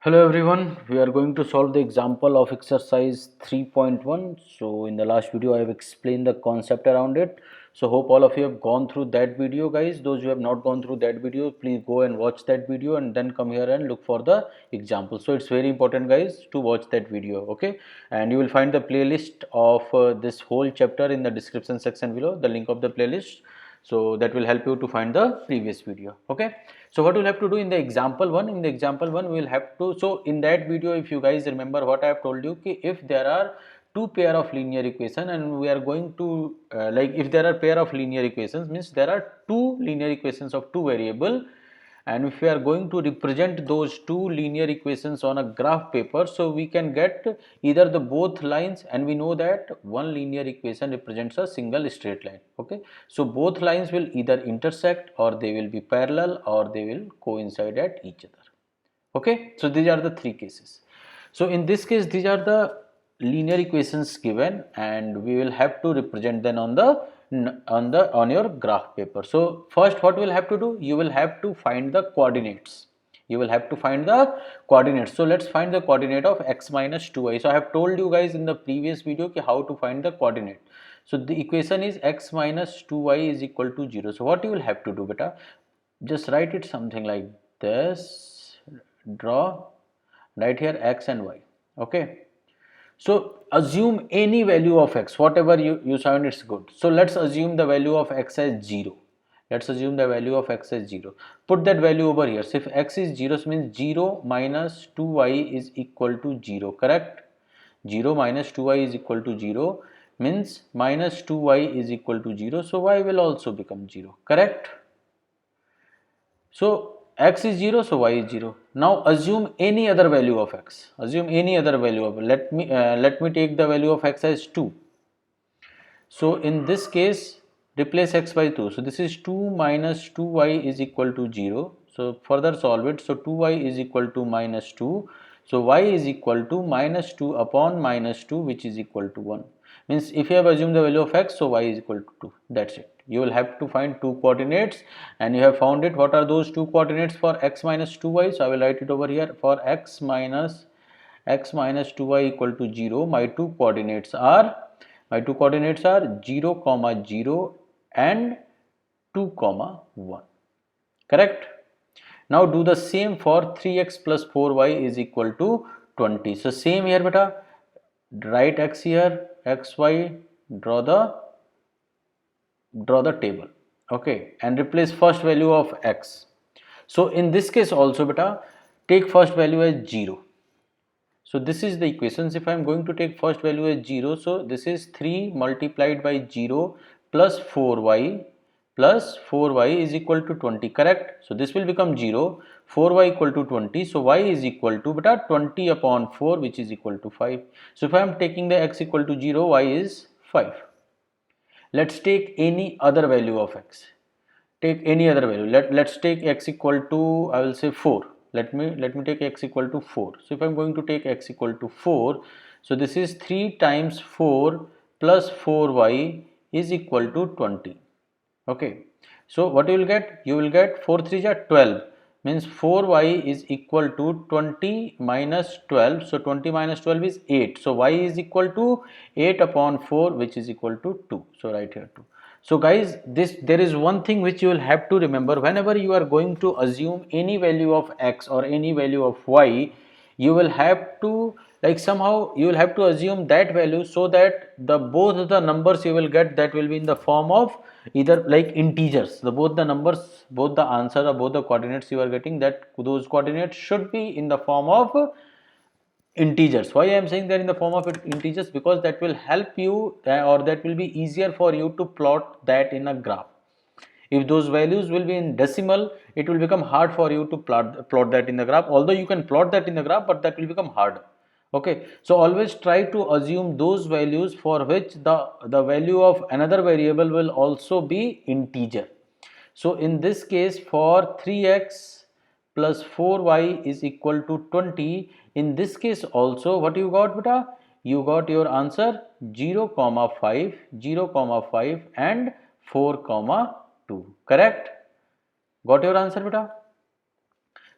Hello everyone, we are going to solve the example of exercise 3.1. So in the last video I have explained the concept around it. So hope all of you have gone through that video guys. Those who have not gone through that video, please go and watch that video and then come here and look for the example. So it's very important guys to watch that video, okay? And you will find the playlist of this whole chapter in the description section below, the link of the playlist. So that will help you to find the previous video, okay? So what we'll have to do in the example one, we will have to, so in that video if you guys remember what I have told you, ki if there are two pair of linear equation and we are going to like if there are pair of linear equations means there are two linear equations of two variable, and if we are going to represent those two linear equations on a graph paper, so we can get either the both lines, and we know that one linear equation represents a single straight line, okay? So both lines will either intersect or they will be parallel or they will coincide at each other, okay? So these are the three cases. So in this case these are the linear equations given and we will have to represent them on your graph paper. So first what we'll have to do, you will have to find the coordinates. So let's find the coordinate of x minus 2y. So I have told you guys in the previous video how to find the coordinate. So the equation is x minus 2y is equal to 0. So what you will have to do, beta, just write it something like this. Draw right here x and y, okay? So assume any value of x, whatever you find it's good. So let's assume the value of x as 0. Let's assume the value of x as 0. Put that value over here. So if x is 0, so means 0 minus 2y is equal to 0, correct? 0 minus 2y is equal to 0 means minus 2y is equal to 0. So y will also become 0, correct? So x is 0, so y is 0. Now assume any other value of x. Assume any other value of, let me take the value of x as 2. So in this case replace x by 2. So this is 2 minus 2y is equal to 0. So further solve it. So 2y is equal to minus 2. So y is equal to minus 2 upon minus 2, which is equal to 1. Means if you have assumed the value of x, so y is equal to 2. That's it. You will have to find two coordinates and you have found it. What are those two coordinates for x minus 2y? So I will write it over here. For x minus 2y equal to 0, my two coordinates are 0 comma 0 and 2 comma 1, correct? Now do the same for 3x plus 4y is equal to 20. So same here, beta, write x here, xy, draw the table, okay, and replace first value of x. So in this case also, beta, take first value as 0. So this is the equations. If I am going to take first value as 0, so this is 3 multiplied by 0 plus 4y is equal to 20, correct? So this will become 0, 4y equal to 20, so y is equal to, beta, 20 upon 4, which is equal to 5. So if I am taking the x equal to 0, y is 5. Let's take any other value of x. Take any other value. Let's take x equal to, I will say 4. Let me take x equal to 4. So if I'm going to take x equal to 4, so this is 3 times 4 plus 4y is equal to 20. Okay. So what you will get? You will get 4 3 are 12, means 4y is equal to 20 minus 12. So 20 minus 12 is 8. So y is equal to 8 upon 4, which is equal to 2. So right here 2. So guys, there is one thing which you will have to remember. Whenever you are going to assume any value of x or any value of y, you will have to, like, somehow you will have to assume that value, so that the both the numbers you will get, that will be in the form of either like integers. Both the numbers, both the answer or both the coordinates you are getting, that those coordinates should be in the form of integers. Why I am saying that in the form of integers? Because that will help you, or that will be easier for you to plot that in a graph. If those values will be in decimal, it will become hard for you to plot that in the graph. Although you can plot that in the graph, but that will become harder. Okay, so always try to assume those values for which the value of another variable will also be integer. So in this case, for 3x plus 4y is equal to 20, in this case also, what you got, beta? You got your answer 0 comma 5, 0 comma 5 and 4 comma 2, correct? Got your answer, beta?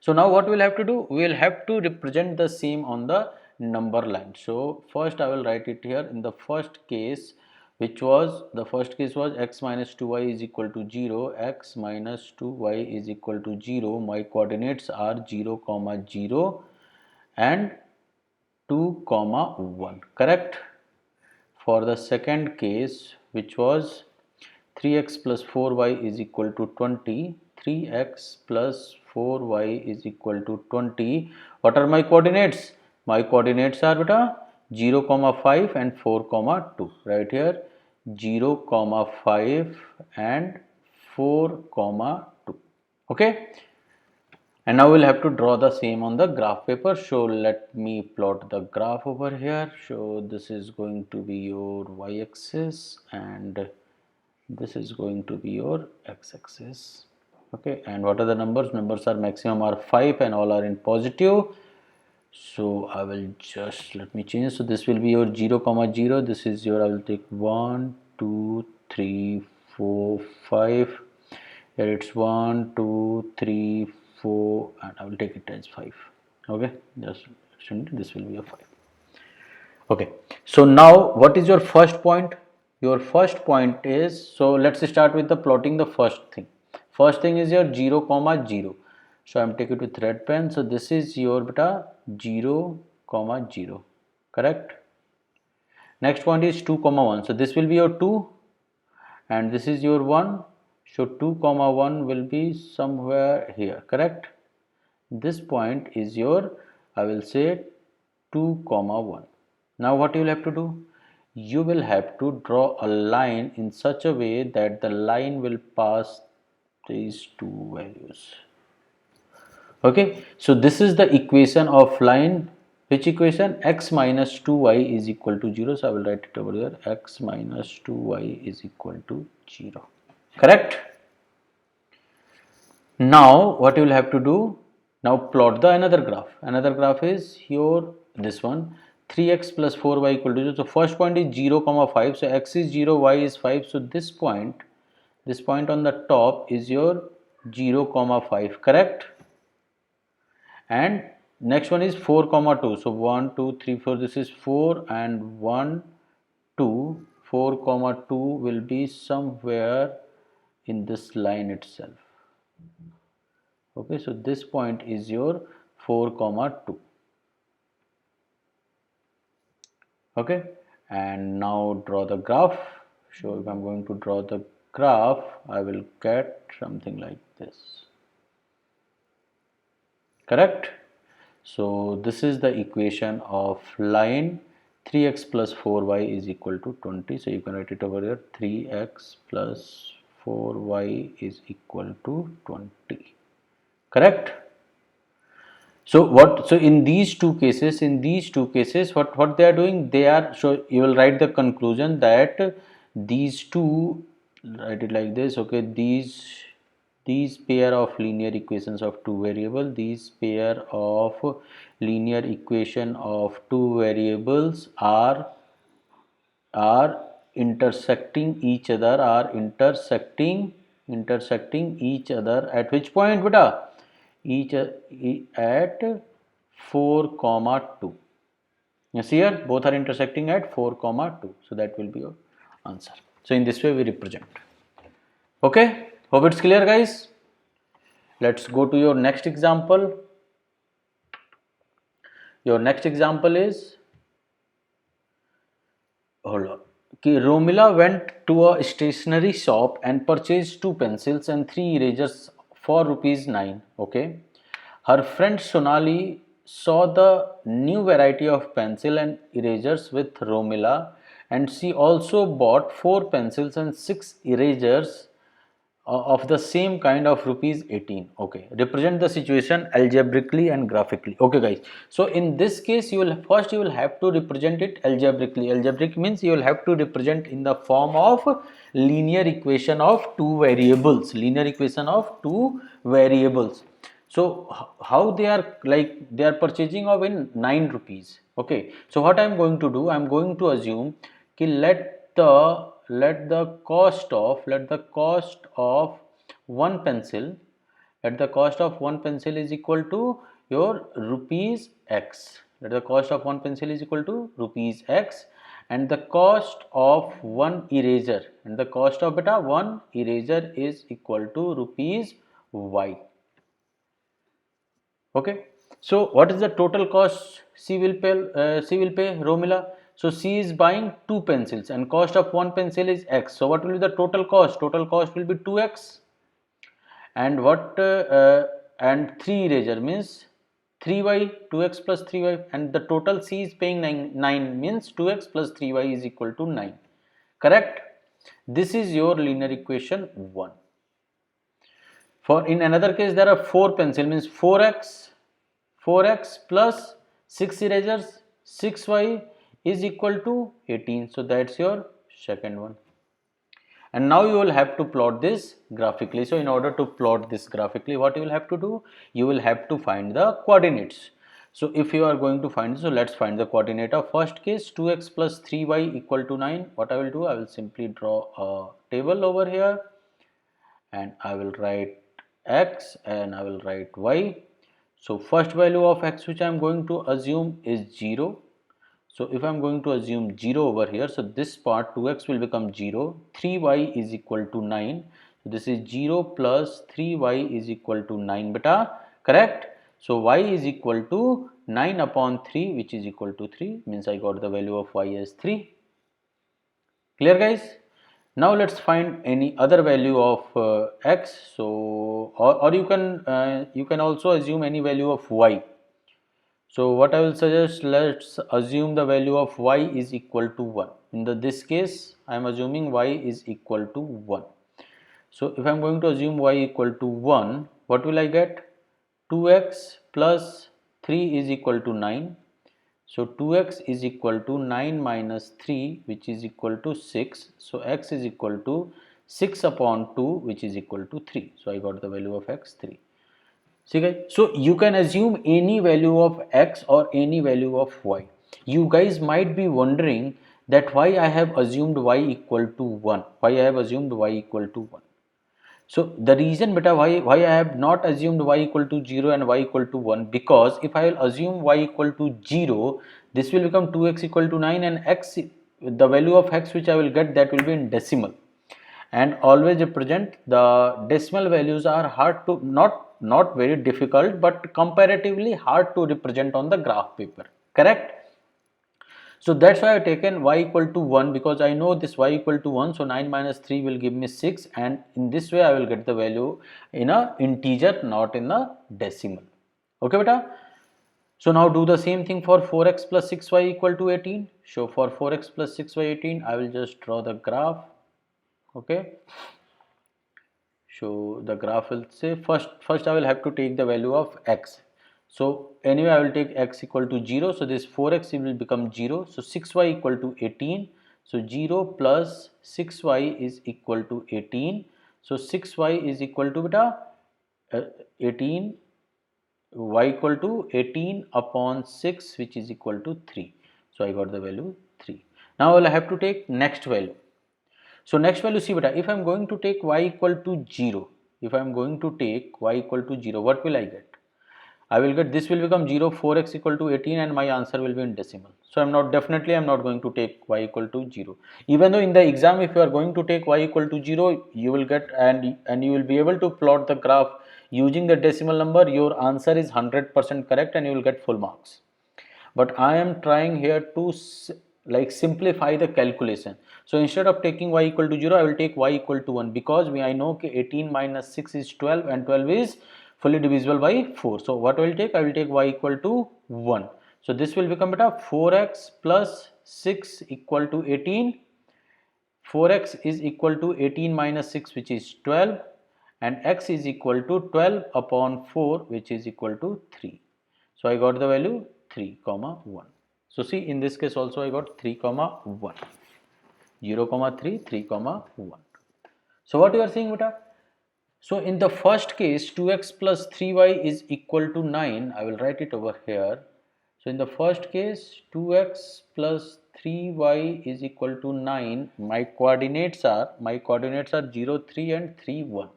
So now what we'll have to do, we will have to represent the same on the number line. So first I will write it here in the first case, which was the first case was x minus 2y is equal to 0, x minus 2y is equal to 0. My coordinates are 0 comma 0 and 2 comma 1, correct. For the second case, which was 3x plus 4y is equal to 20, 3x plus 4y is equal to 20. What are my coordinates? My coordinates are beta 0 comma 5 and 4 comma 2. Right here 0 comma 5 and 4 comma 2. Okay. And now we'll have to draw the same on the graph paper. So let me plot the graph over here. So this is going to be your y-axis and this is going to be your x-axis. Okay, and what are the numbers? Numbers are maximum are 5 and all are in positive. So I will just, let me change. So this will be your 0 comma 0. This is your, I will take 1 2 3 4 5. Here it's 1 2 3 4 and I will take it as 5. Okay, just this will be a 5. Okay, so now what is your first point? Your first point is, so let's start with the plotting the first thing. First thing is your 0 comma 0. So I'm taking it with red pen. So this is your beta 0 comma 0, correct. Next point is 2 comma 1. So this will be your 2 and this is your 1. So 2 comma 1 will be somewhere here, correct. This point is your, I will say 2 comma 1. Now what you will have to do? You will have to draw a line in such a way that the line will pass these two values. Okay, so this is the equation of line. Which equation? X minus 2y is equal to 0. So I will write it over there. X minus 2y is equal to 0. Correct? Now what you will have to do? Now plot the another graph. Another graph is your this one. 3x plus 4y equal to 0. So first point is 0 comma 5. So x is 0, y is 5. So this point on the top is your 0 comma 5, correct. And next one is 4 comma 2. So 1 2 3 4, this is 4 and 1 2, 4 comma 2 will be somewhere in this line itself. Okay, so this point is your 4 comma 2. Okay, and now draw the graph. So if I'm going to draw the graph, I will get something like this, correct. So this is the equation of line 3x plus 4y is equal to 20. So you can write it over here, 3x plus 4y is equal to 20, correct. So what, so in these two cases, what they are doing, they are, so you will write the conclusion that these two, write it like this. Okay, these pair of linear equations of two variable, these pair of linear equation of two variables are intersecting each other, intersecting each other at which point beta? Each at 4 comma 2. You see here both are intersecting at 4 comma 2. So that will be your answer. So in this way we represent. Okay, hope it's clear guys. Let's go to your next example. Your next example is, hold on. Okay, Romila went to a stationery shop and purchased 2 pencils and 3 erasers for rupees 9. Okay. Her friend Sonali saw the new variety of pencil and erasers with Romila and she also bought 4 pencils and 6 erasers of the same kind of rupees 18. Okay, represent the situation algebraically and graphically. Okay guys, so in this case you will have to represent it algebraically. Algebraic means you will have to represent in the form of linear equation of two variables, so how they are, like they are purchasing of in 9 rupees. Okay, so what I am going to do, I am going to assume कि let the cost of one pencil Let the cost of one pencil is equal to your rupees x. Let the cost of one pencil is equal to rupees x, and the cost of one eraser, and the cost of beta one eraser is equal to rupees y. Okay. So what is the total cost C will pay Romila? So C is buying two pencils and cost of one pencil is x. So what will be the total cost? Total cost will be 2x. And and 3 eraser means 3y, 2x plus 3y, and the total C is paying 9 means 2x plus 3y is equal to 9. Correct? This is your linear equation 1. For in another case there are 4 pencil means 4x plus 6 erasers 6y is equal to 18. So that's your second one. And now you will have to plot this graphically. So in order to plot this graphically, what you will have to do? You will have to find the coordinates. So if you are going to find, so let's find the coordinate of first case 2x plus 3y equal to 9. What I will do? I will simply draw a table over here and I will write x and I will write y. So first value of x which I am going to assume is 0. So if I am going to assume 0 over here, so this part 2x will become 0, 3y is equal to 9. So this is 0 plus 3y is equal to 9 beta, correct? So y is equal to 9 upon 3 which is equal to 3, means I got the value of y as 3. Clear guys? Now let's find any other value of x. So or you can also assume any value of y. So what I will suggest, let's assume the value of y is equal to 1. In this case, I am assuming y is equal to 1. So if I am going to assume y equal to 1, what will I get? 2x plus 3 is equal to 9. So 2x is equal to 9 minus 3 which is equal to 6. So x is equal to 6 upon 2 which is equal to 3. So I got the value of x 3. See guys, so you can assume any value of x or any value of y. You guys might be wondering that why I have assumed y equal to 1. Why I have assumed y equal to 1. So the reason beta why I have not assumed y equal to 0 and y equal to 1, because if I will assume y equal to 0, this will become 2x equal to 9 and x, the value of x which I will get, that will be in decimal. And always represent the decimal values are hard to, not very difficult, but comparatively hard to represent on the graph paper, correct? So that's why I have taken y equal to 1, because I know this y equal to 1, so 9 minus 3 will give me 6, and in this way I will get the value in a integer, not in a decimal. Okay beta? So now do the same thing for 4x plus 6y equal to 18. So for 4x plus 6y 18, I will just draw the graph. Okay. So the graph will say first I will have to take the value of x. So anyway I will take x equal to 0. So this 4x will become 0. So 6y equal to 18. So 0 plus 6y is equal to 18. So 6y is equal to beta 18, y equal to 18 upon 6 which is equal to 3. So I got the value 3. Now I will have to take next value. So next value, see beta, if I am going to take y equal to 0, if I am going to take y equal to 0, what will I get? I will get, this will become 0, 4x equal to 18 and my answer will be in decimal. So definitely I am not going to take y equal to 0. Even though in the exam if you are going to take y equal to 0, you will get and you will be able to plot the graph using the decimal number, your answer is 100% correct and you will get full marks. But I am trying here to like simplify the calculation. So instead of taking y equal to 0, I will take y equal to 1, because I know 18 minus 6 is 12 and 12 is fully divisible by 4. So what I will take? I will take y equal to 1. So this will become beta 4x plus 6 equal to 18. 4x is equal to 18 minus 6 which is 12, and x is equal to 12 upon 4 which is equal to 3. So I got the value 3 comma 1. So see, in this case also I got 3 comma 1, 0 comma 3, 3 comma 1. So what you are saying beta? So in the first case 2x plus 3y is equal to 9. I will write it over here. So in the first case 2x plus 3y is equal to 9. My coordinates are 0, 3 and 3, 1.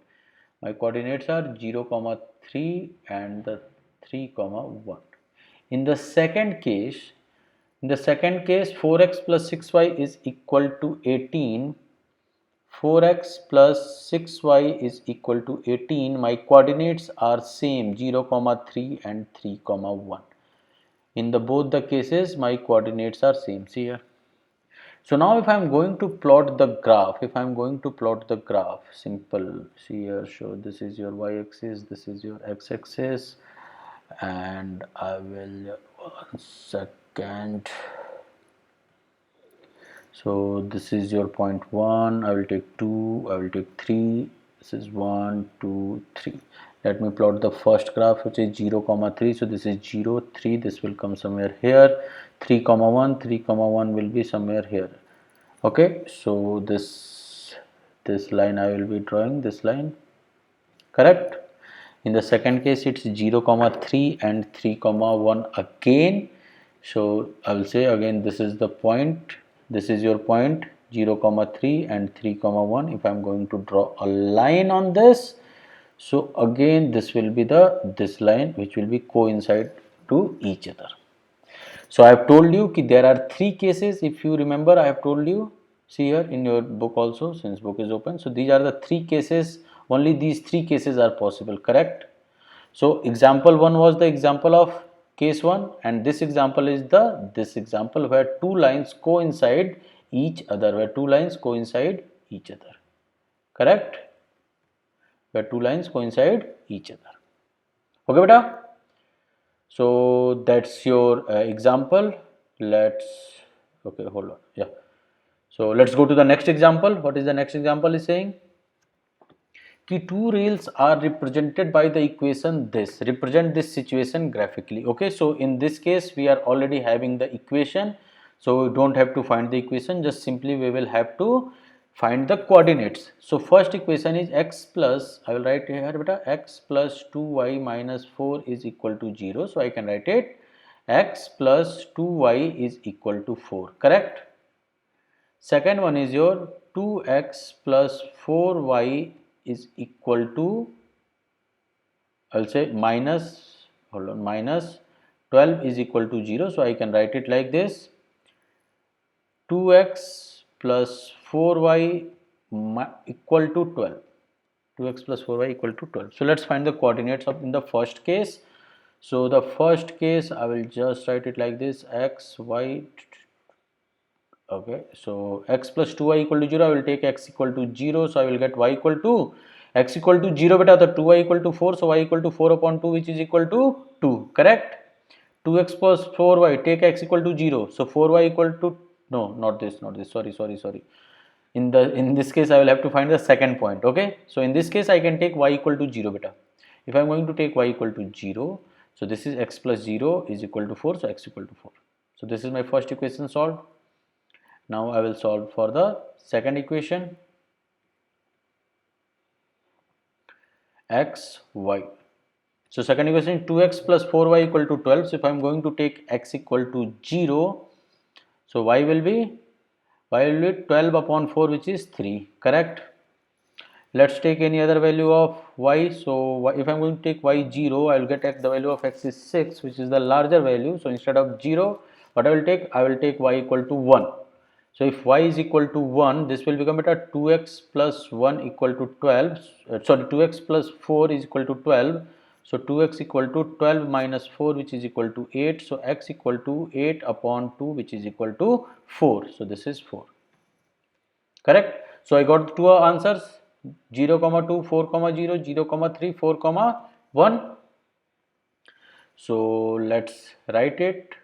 My coordinates are 0, 3 and the 3, 1. In the second case, 4x plus 6y is equal to 18. 4x plus 6y is equal to 18. My coordinates are same 0, 3 and 3, 1. In the both the cases, my coordinates are same. See here. So now if I am going to plot the graph, simple, see here, so this is your y-axis, this is your x-axis, and I will, 1 second, so this is your point 1, I will take 2, I will take 3, this is 1, 2, 3. Let me plot the first graph, which is 0, 3, so this is 0, 3, this will come somewhere here, 3, 1, 3, 1 will be somewhere here. Okay, so this line I will be drawing, this line, correct. In the second case, it's 0, 3 and 3, 1 again. So I will say again, this is the point, this is your point 0, 3 and 3, 1. If I am going to draw a line on this, so again this will be this line which will be coincide to each other. So I have told you that there are 3 cases. If you remember, I have told you, see here in your book also, since book is open. So these are the 3 cases. Only these 3 cases are possible, correct? So example 1 was the example of case 1, and this example is this example where 2 lines coincide each other, correct? Where 2 lines coincide each other. Okay, beta? So that's your example. Okay, hold on. Yeah. So let's go to the next example. What is the next example is saying? Ki two rails are represented by the equation this. Represent this situation graphically. Okay, so in this case we are already having the equation. So we don't have to find the equation, just simply we will have to find the coordinates. So first equation is x plus, I will write here beta, x plus 2y minus 4 is equal to 0. So I can write it x plus 2y is equal to 4, correct? Second one is your 2x plus 4y is equal to, I'll say minus, hold on, minus 12 is equal to 0. So I can write it like this, 2x plus 4y equal to 12. 2x plus 4y equal to 12. So let's find the coordinates of in the first case. So the first case I will just write it like this, x, y, okay, so x plus 2y equal to 0, I will take x equal to 0, so I will get y equal to, x equal to 0 beta, the 2y equal to 4, so y equal to 4 upon 2, which is equal to 2, correct? 2x plus 4y, take x equal to 0, so 4y equal to, no, not this, sorry. In this case I will have to find the second point, okay? So in this case I can take y equal to 0 beta. If I am going to take y equal to 0, so this is x plus 0 is equal to 4, so x equal to 4. So this is my first equation solved. Now I will solve for the second equation, x, y. So second equation is 2x plus 4y equal to 12. So if I am going to take x equal to 0, so y will be 12 upon 4, which is 3, correct? Let's take any other value of y. So if I am going to take y 0, I will get the value of x is 6, which is the larger value. So instead of 0, what I will take y equal to 1. So if y is equal to 1, this will become 2x plus 1 equal to 12, 2x plus 4 is equal to 12. So 2x equal to 12 minus 4, which is equal to 8. So x equal to 8 upon 2, which is equal to 4. So this is 4, correct? So I got two answers, 0, 2, 4, 0, 0, 3, 4, 1. So let's write it.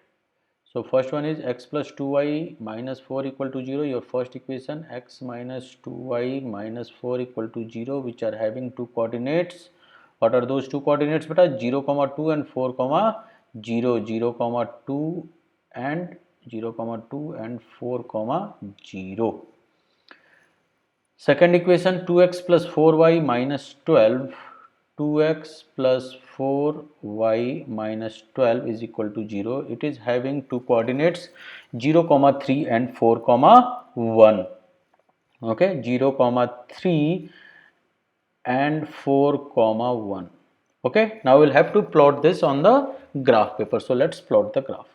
So first one is x plus 2y minus 4 equal to 0, your first equation, x minus 2y minus 4 equal to 0, which are having two coordinates. What are those two coordinates beta? 0, 2 and 4, 0, 0, 2 and 0, 2 and 4, 0. Second equation, 2x plus 4y minus 12, 2x plus 4y minus 12 is equal to 0. It is having two coordinates 0, 3 and 4, 1. Okay, 0, 3 and 4 comma 1. Okay, now we'll have to plot this on the graph paper. So let's plot the graph.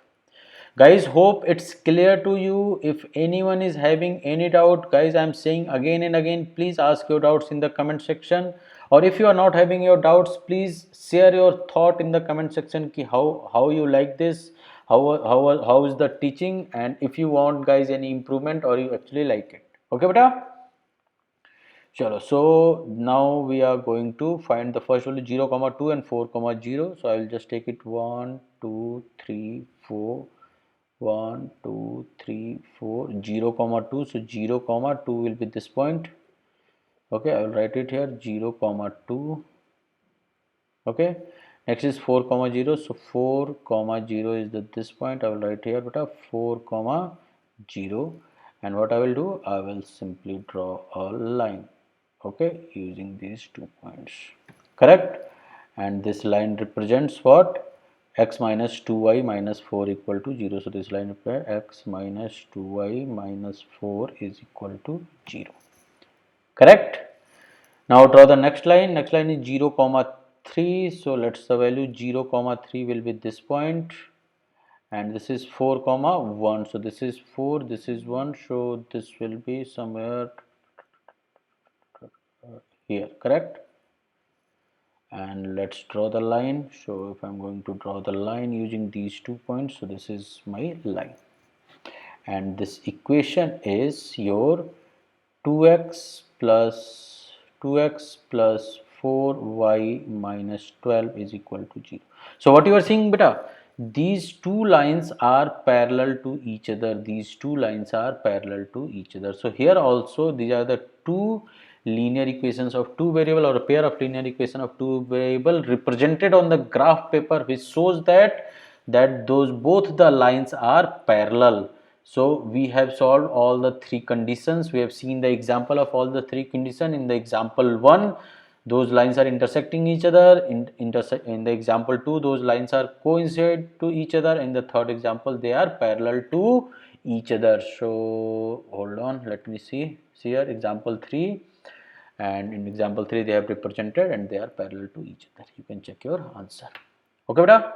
Guys, hope it's clear to you. If anyone is having any doubt, guys, I'm saying again and again, please ask your doubts in the comment section. Or if you are not having your doubts, please share your thought in the comment section ki how you like this, how is the teaching, and if you want, guys, any improvement or you actually like it. Okay, beta? Chalo, so now we are going to find the first value 0 comma 2 and 4 comma 0. So I will just take it 1 2 3 4 1 2 3 4 0 comma 2. So 0 comma 2 will be this point. Okay, I will write it here 0 comma 2. Okay, next is 4 comma 0. So 4 comma 0 is this point. I will write here but 4 comma 0, and what I will do, I will simply draw a line. Okay, using these 2 points, correct? And this line represents what? X minus 2y minus 4 equal to 0. So this line represents x minus 2y minus 4 is equal to 0, correct? Now draw the next line. Next line is 0 comma 3. So let's the value 0 comma 3 will be this point, and this is 4 comma 1. So this is 4, this is 1, so this will be somewhere here, correct? And let's draw the line. So if I'm going to draw the line using these 2 points, so this is my line, and this equation is your 2x plus 4y minus 12 is equal to 0. So what you are seeing, beta, these two lines are parallel to each other. These two lines are parallel to each other. So here also these are the two linear equations of two variable, or a pair of linear equation of two variable represented on the graph paper, which shows that those both the lines are parallel. So we have solved all the three conditions. We have seen the example of all the three conditions. In the example 1, those lines are intersecting each other. In the example 2, those lines are coincide to each other. In the third example, they are parallel to each other. So hold on, let me see here, example 3, and in example 3 they have represented and they are parallel to each other. You can check your answer. Okay, beta?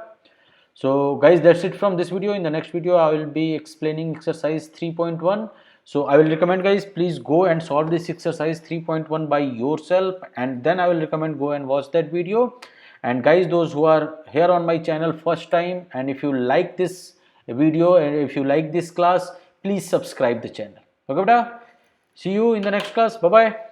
So guys, that's it from this video. In the next video I will be explaining exercise 3.1. so I will recommend, guys, please go and solve this exercise 3.1 by yourself, and then I will recommend go and watch that video. And guys, those who are here on my channel first time, and if you like this video and if you like this class, please subscribe the channel. Okay, beta? See you in the next class. Bye bye.